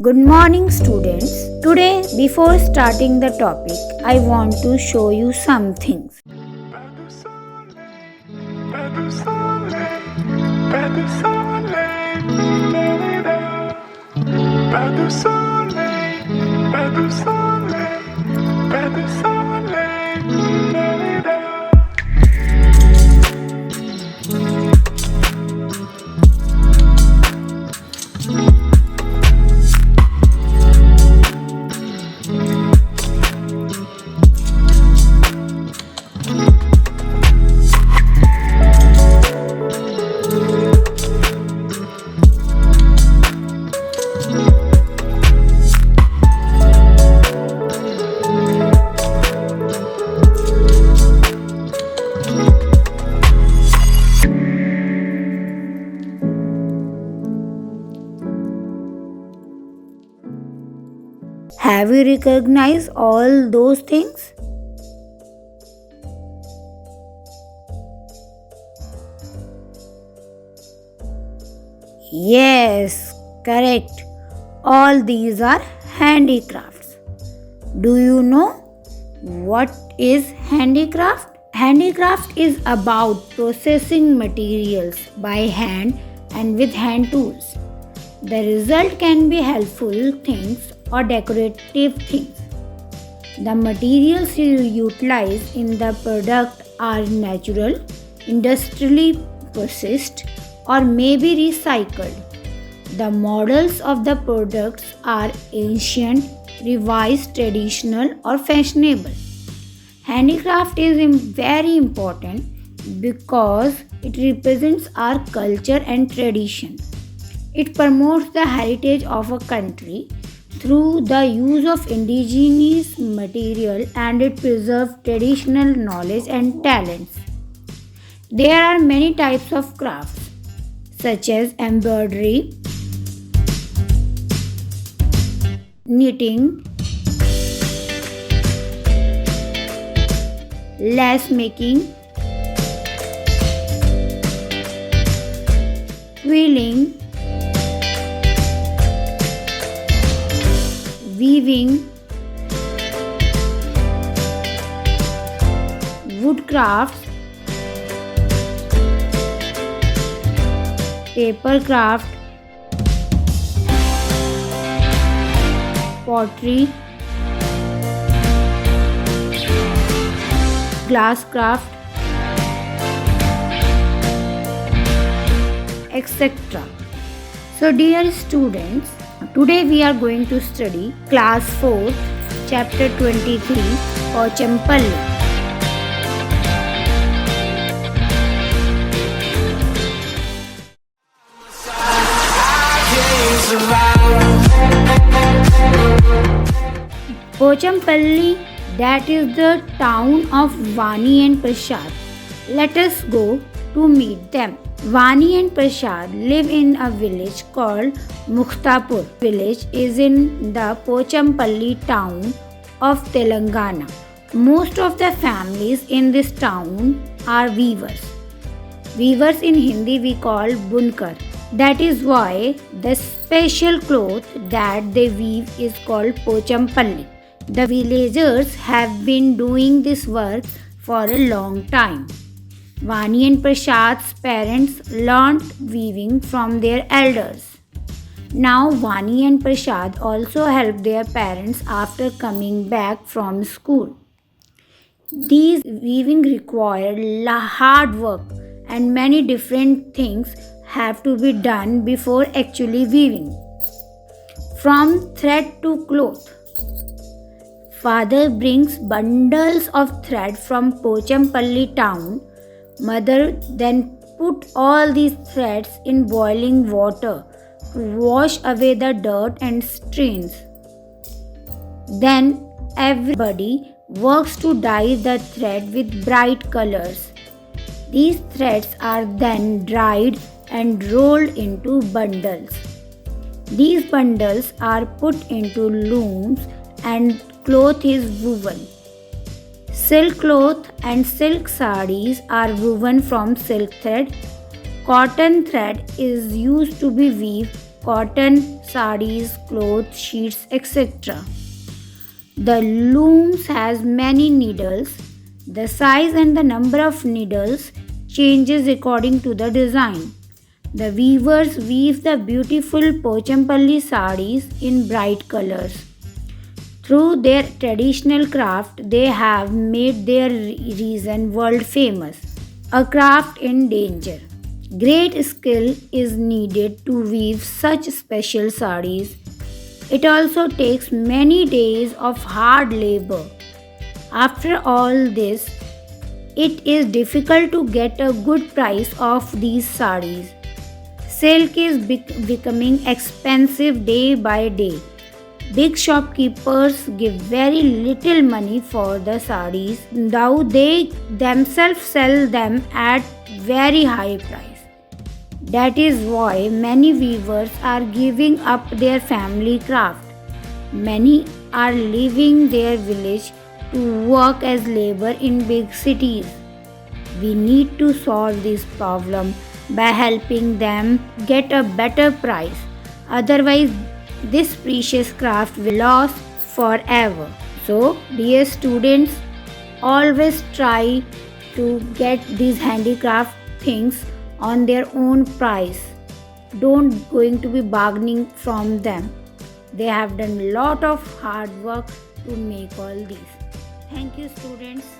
Good morning, students. Today, before starting the topic, I want to show you some things. Have you recognized all those things? Yes, correct. All these are handicrafts. Do you know what is handicraft? Handicraft is about processing materials by hand and with hand tools. The result can be helpful things or decorative things. The materials you utilize in the product are natural, industrially processed, or may be recycled. The models of the products are ancient, revised, traditional, or fashionable. Handicraft is very important because it represents our culture and tradition. It promotes the heritage of a country through the use of indigenous material, and it preserves traditional knowledge and talents. There are many types of crafts such as embroidery, knitting, lace making, quilling, weaving, woodcrafts, papercraft, pottery, glasscraft, etc. So, dear students, today we are going to study class 4, chapter 23, Pochampalli. Pochampalli, that is the town of Vani and Prasad. Let us go to meet them. Vani and Prasad live in a village called Mukhtapur. Village is in the Pochampalli town of Telangana. Most of the families in this town are weavers. Weavers in Hindi we call bunkar. That is why the special cloth that they weave is called Pochampalli. The villagers have been doing this work for a long time. Vani and Prasad's parents learnt weaving from their elders. Now Vani and Prasad also help their parents after coming back from school. These weaving require hard work and many different things have to be done before actually weaving. From thread to cloth. Father brings bundles of thread from Pochampalli town. Mother then put all these threads in boiling water to wash away the dirt and stains. Then everybody works to dye the thread with bright colors. These threads are then dried and rolled into bundles. These bundles are put into looms and cloth is woven. Silk cloth and silk sarees are woven from silk thread. Cotton thread is used to be weaved cotton, sarees, cloth, sheets, etc. The looms has many needles. The size and the number of needles changes according to the design. The weavers weave the beautiful Pochampalli sarees in bright colors. Through their traditional craft, they have made their region world famous. A craft in danger. Great skill is needed to weave such special sarees. It also takes many days of hard labor. After all this, it is difficult to get a good price of these sarees. Silk is becoming expensive day by day. Big shopkeepers give very little money for the sarees, though they themselves sell them at very high price. That is why many weavers are giving up their family craft. Many are leaving their village to work as labor in big cities. We need to solve this problem by helping them get a better price. Otherwise, this precious craft will lose forever. So, dear students, always try to get these handicraft things on their own price. Don't going to be bargaining from them. They have done a lot of hard work to make all these. Thank you, students.